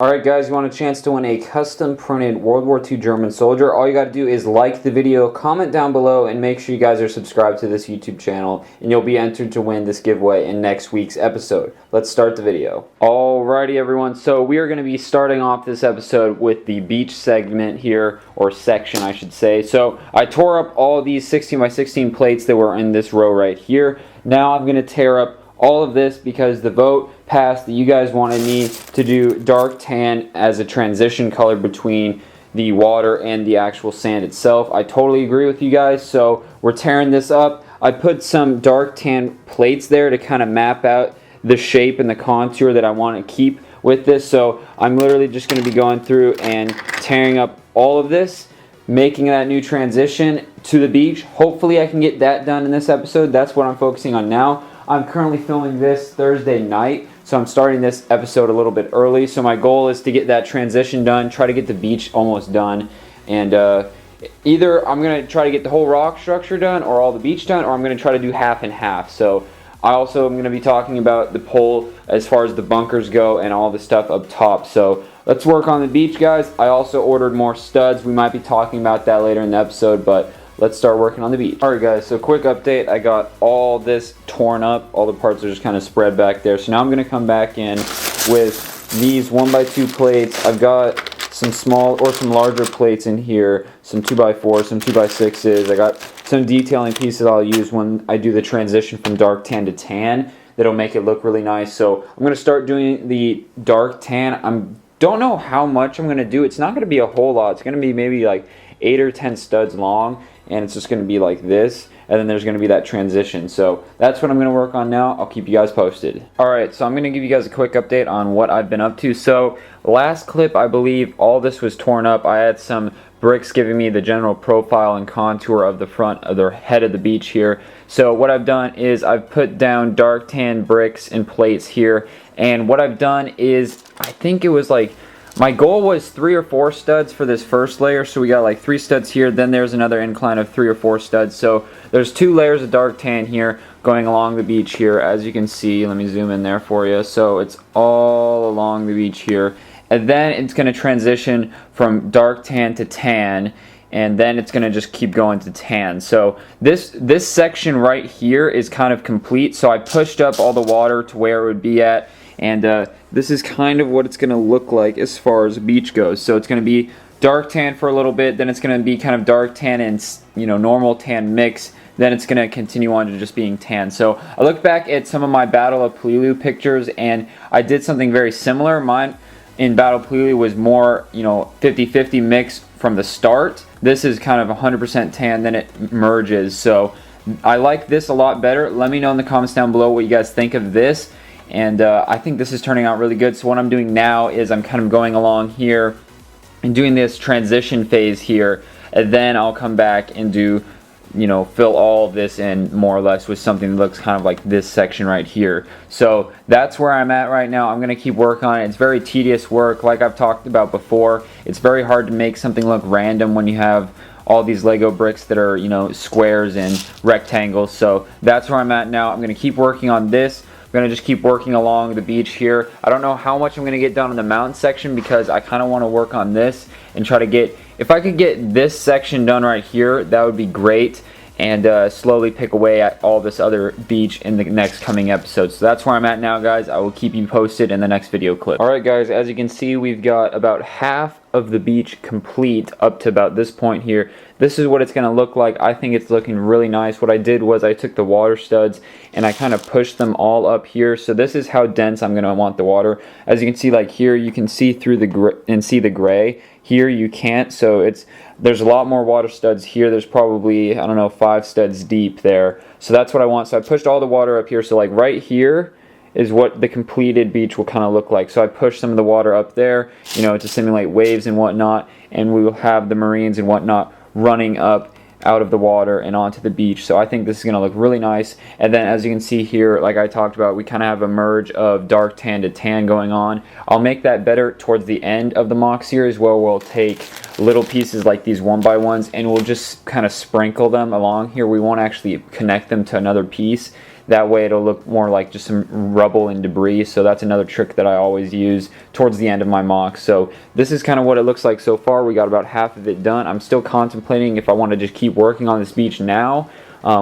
Alright guys, you want a chance to win a custom printed World War II German soldier? All you gotta do is like the video, comment down below, and make sure you guys are subscribed to this YouTube channel, and you'll be entered to win this giveaway in next week's episode. Let's start the video. Alrighty everyone, so we are going to be starting off this episode with the beach segment here, or section I should say. So I tore up all these 16 by 16 plates that were in this row right here. Now I'm going to tear up all of this because the vote passed that you guys wanted me to do dark tan as a transition color between the water and the actual sand itself. I totally agree with you guys, so we're tearing this up. I put some dark tan plates there to kind of map out the shape and the contour that I want to keep with this. So I'm literally just going to be going through and tearing up all of this, making that new transition to the beach. Hopefully I can get that done in this episode. That's what I'm focusing on now. I'm currently filming this Thursday night, so I'm starting this episode a little bit early. So my goal is to get that transition done, try to get the beach almost done, and either I'm going to try to get the whole rock structure done or all the beach done, or I'm going to try to do half and half. So I also am going to be talking about the pole as far as the bunkers go and all the stuff up top. So let's work on the beach, guys. I also ordered more studs. We might be talking about that later in the episode, but let's start working on the beach. Alright guys, so quick update. I got all this torn up. All the parts are just kind of spread back there. So now I'm going to come back in with these 1x2 plates. I've got some small or some larger plates in here. Some 2x4s, some 2x6s. I got some detailing pieces I'll use when I do the transition from dark tan to tan. That'll make it look really nice. So I'm going to start doing the dark tan. Don't know how much I'm going to do. It's not going to be a whole lot. It's going to be maybe like 8 or 10 studs long, and it's just going to be like this, and then there's going to be that transition. So that's what I'm going to work on now. I'll keep you guys posted. Alright, so I'm going to give you guys a quick update on what I've been up to. So last clip, I believe all this was torn up. I had some bricks giving me the general profile and contour of the front of the head of the beach here. So what I've done is I've put down dark tan bricks and plates here, and what I've done is, I think it was like, my goal was 3 or 4 studs for this first layer, so we got like 3 studs here, then there's another incline of 3 or 4 studs. So there's 2 layers of dark tan here going along the beach here, as you can see. Let me zoom in there for you. So it's all along the beach here, and then it's going to transition from dark tan to tan, and then it's going to just keep going to tan. So this section right here is kind of complete. So I pushed up all the water to where it would be at, and this is kind of what it's going to look like as far as the beach goes. So it's going to be dark tan for a little bit, then it's going to be kind of dark tan and normal tan mix, then it's going to continue on to just being tan. So I look back at some of my Battle of Peleliu pictures, and I did something very similar. Mine in Battle of Peleliu was more 50-50 mix from the start. This is kind of 100% tan, then it merges. So I like this a lot better. Let me know in the comments down below what you guys think of this. And I think this is turning out really good. So what I'm doing now is I'm kind of going along here and doing this transition phase here, and then I'll come back and do fill all of this in more or less with something that looks kind of like this section right here. So that's where I'm at right now. I'm going to keep working on it. It's very tedious work, like I've talked about before. It's very hard to make something look random when you have all these Lego bricks that are squares and rectangles. So that's where I'm at now. I'm going to keep working on this. I'm going to just keep working along the beach here. I don't know how much I'm going to get done on the mountain section because I kind of want to work on this and try to get, if I could get this section done right here, that would be great, and slowly pick away at all this other beach in the next coming episode. So that's where I'm at now, guys. I will keep you posted in the next video clip. Alright guys, as you can see, we've got about half of the beach complete up to about this point here. This is what it's going to look like. I think it's looking really nice. What I did was I took the water studs and I kind of pushed them all up here. So this is how dense I'm going to want the water. As you can see, like here, you can see through the gray. Here you can't. So there's a lot more water studs here. There's probably, I don't know, 5 studs deep there. So that's what I want. So I pushed all the water up here. So like right here is what the completed beach will kind of look like. So I pushed some of the water up there, to simulate waves and whatnot, and we will have the Marines and whatnot running up out of the water and onto the beach. So I think this is going to look really nice. And then as you can see here, like I talked about, we kind of have a merge of dark tan to tan going on. I'll make that better towards the end of the mock series, where we'll take little pieces like these 1x1s and we'll just kind of sprinkle them along here. We won't actually connect them to another piece. That way it'll look more like just some rubble and debris. So that's another trick that I always use towards the end of my mock. So this is kind of what it looks like so far. We got about half of it done. I'm still contemplating if I want to just keep working on this beach now.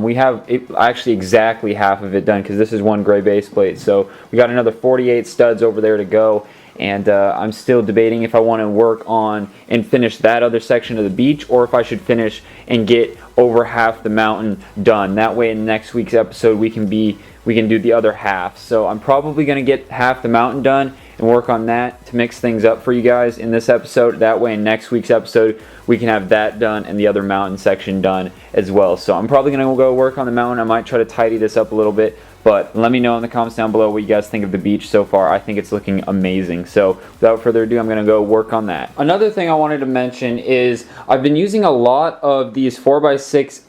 We have actually exactly half of it done because this is one gray base plate. So we got another 48 studs over there to go. And I'm still debating if I want to work on and finish that other section of the beach, or if I should finish and get over half the mountain done. That way in next week's episode we can do the other half. So I'm probably going to get half the mountain done and work on that to mix things up for you guys in this episode. That way in next week's episode we can have that done and the other mountain section done as well. So I'm probably going to go work on the mountain. I might try to tidy this up a little bit. But let me know in the comments down below what you guys think of the beach so far. I think it's looking amazing. So without further ado, I'm going to go work on that. Another thing I wanted to mention is I've been using a lot of these 4x6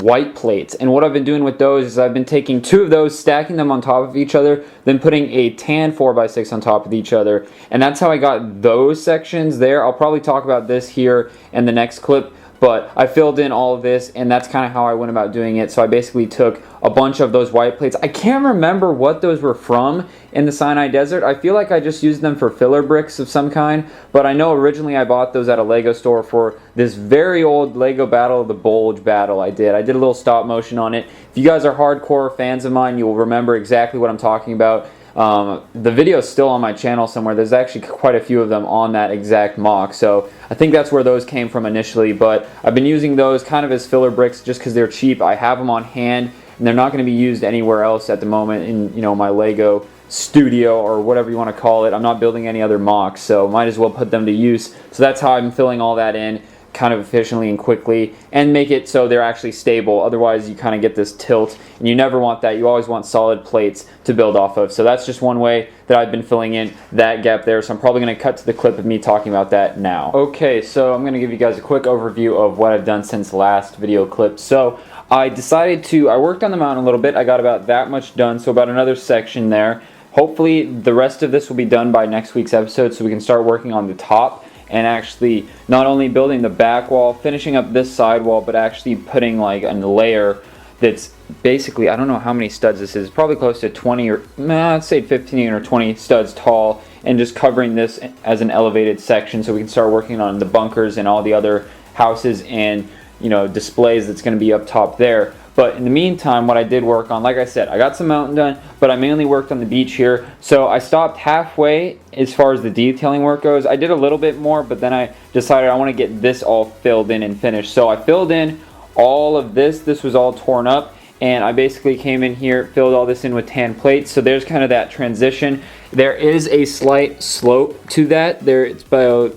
white plates. And what I've been doing with those is I've been taking 2 of those, stacking them on top of each other, then putting a tan 4x6 on top of each other. And that's how I got those sections there. I'll probably talk about this here in the next clip. But I filled in all of this, and that's kind of how I went about doing it. So I basically took a bunch of those white plates. I can't remember what those were from in the Sinai Desert. I feel like I just used them for filler bricks of some kind. But I know originally I bought those at a Lego store for this very old Lego Battle of the Bulge battle I did. I did a little stop motion on it. If you guys are hardcore fans of mine, you will remember exactly what I'm talking about. The video is still on my channel somewhere. There's actually quite a few of them on that exact mock, so I think that's where those came from initially. But I've been using those kind of as filler bricks just because they're cheap. I have them on hand and they're not going to be used anywhere else at the moment in, you know, my Lego studio or whatever you want to call it. I'm not building any other mocks, so might as well put them to use. So that's how I'm filling all that in kind of efficiently and quickly, and make it so they're actually stable. Otherwise you kind of get this tilt, and you never want that. You always want solid plates to build off of. So that's just one way that I've been filling in that gap there. So I'm probably going to cut to the clip of me talking about that now. Okay, so I'm going to give you guys a quick overview of what I've done since last video clip. So I worked on the mountain a little bit. I got about that much done, so about another section there. Hopefully the rest of this will be done by next week's episode, so we can start working on the top and actually not only building the back wall, finishing up this side wall, but actually putting like a layer that's basically, I don't know how many studs this is, probably close to 20 or let's say 15 or 20 studs tall, and just covering this as an elevated section so we can start working on the bunkers and all the other houses and, you know, displays that's going to be up top there. But in the meantime, what I did work on, like I said, I got some mountain done, but I mainly worked on the beach here. So I stopped halfway as far as the detailing work goes. I did a little bit more, but then I decided I want to get this all filled in and finished. So I filled in all of this. This was all torn up, and I basically came in here, filled all this in with tan plates. So there's kind of that transition. There is a slight slope to that. There, it's about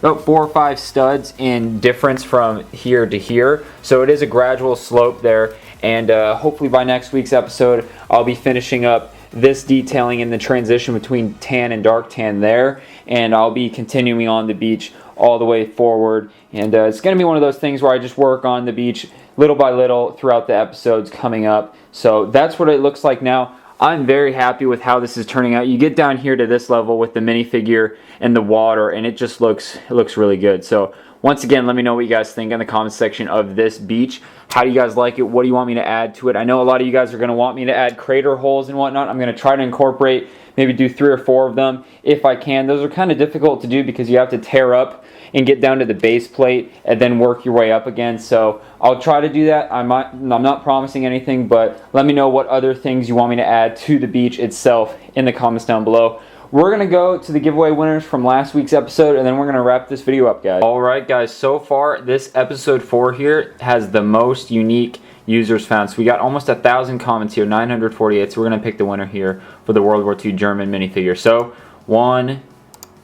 about 4 or 5 studs in difference from here to here. So it is a gradual slope there, and hopefully by next week's episode I'll be finishing up this detailing in the transition between tan and dark tan there, and I'll be continuing on the beach all the way forward. And it's going to be one of those things where I just work on the beach little by little throughout the episodes coming up. So that's what it looks like now. I'm very happy with how this is turning out. You get down here to this level with the minifigure and the water, and it just looks really good. So once again, let me know what you guys think in the comments section of this beach. How do you guys like it? What do you want me to add to it? I know a lot of you guys are going to want me to add crater holes and whatnot. I'm going to try to incorporate, maybe do 3 or 4 of them if I can. Those are kind of difficult to do because you have to tear up and get down to the base plate and then work your way up again. So I'll try to do that. I'm not promising anything, but let me know what other things you want me to add to the beach itself in the comments down below. We're going to go to the giveaway winners from last week's episode, and then we're going to wrap this video up, guys. Alright guys, so far this episode 4 here has the most unique users found. So we got almost 1,000 comments here, 948. So we're going to pick the winner here for the World War II German minifigure. So 1,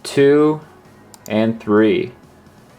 2, and 3.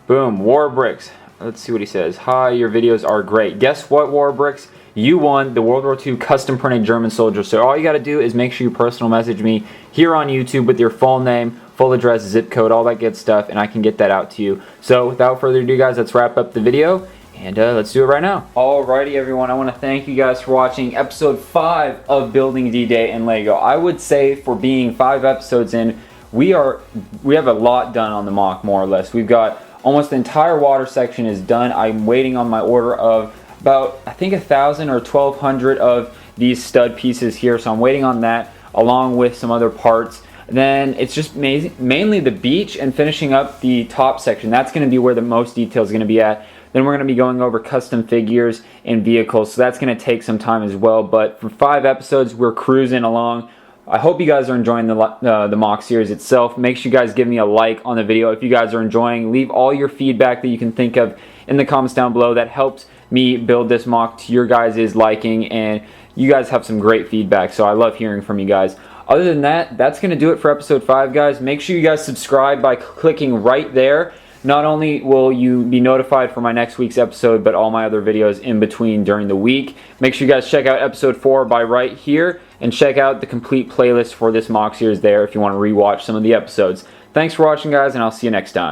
Boom, Warbricks. Let's see what he says. Hi, your videos are great. Guess what, Warbricks? You won the World War II custom printed German soldier. So all you got to do is make sure you personal message me here on YouTube with your full name, full address, zip code, all that good stuff, and I can get that out to you. So without further ado, guys, let's wrap up the video, and let's do it right now. Alrighty, everyone, I want to thank you guys for watching episode 5 of Building D-Day in Lego. I would say for being 5 episodes in, we have a lot done on the mock, more or less. We've got almost the entire water section is done. I'm waiting on my order of about, I think, 1,000 or 1,200 of these stud pieces here, so I'm waiting on that along with some other parts. Then it's just mainly the beach and finishing up the top section. That's going to be where the most detail is going to be at. Then we're going to be going over custom figures and vehicles, so that's going to take some time as well. But for 5 episodes, we're cruising along. I hope you guys are enjoying the mock series itself. Make sure you guys give me a like on the video if you guys are enjoying. Leave all your feedback that you can think of in the comments down below. That helps me build this mock to your guys' liking, and you guys have some great feedback, so I love hearing from you guys. Other than that, that's going to do it for episode 5, guys. Make sure you guys subscribe by clicking right there. Not only will you be notified for my next week's episode, but all my other videos in between during the week. Make sure you guys check out episode 4 by right here, and check out the complete playlist for this mock series there if you want to rewatch some of the episodes. Thanks for watching, guys, and I'll see you next time.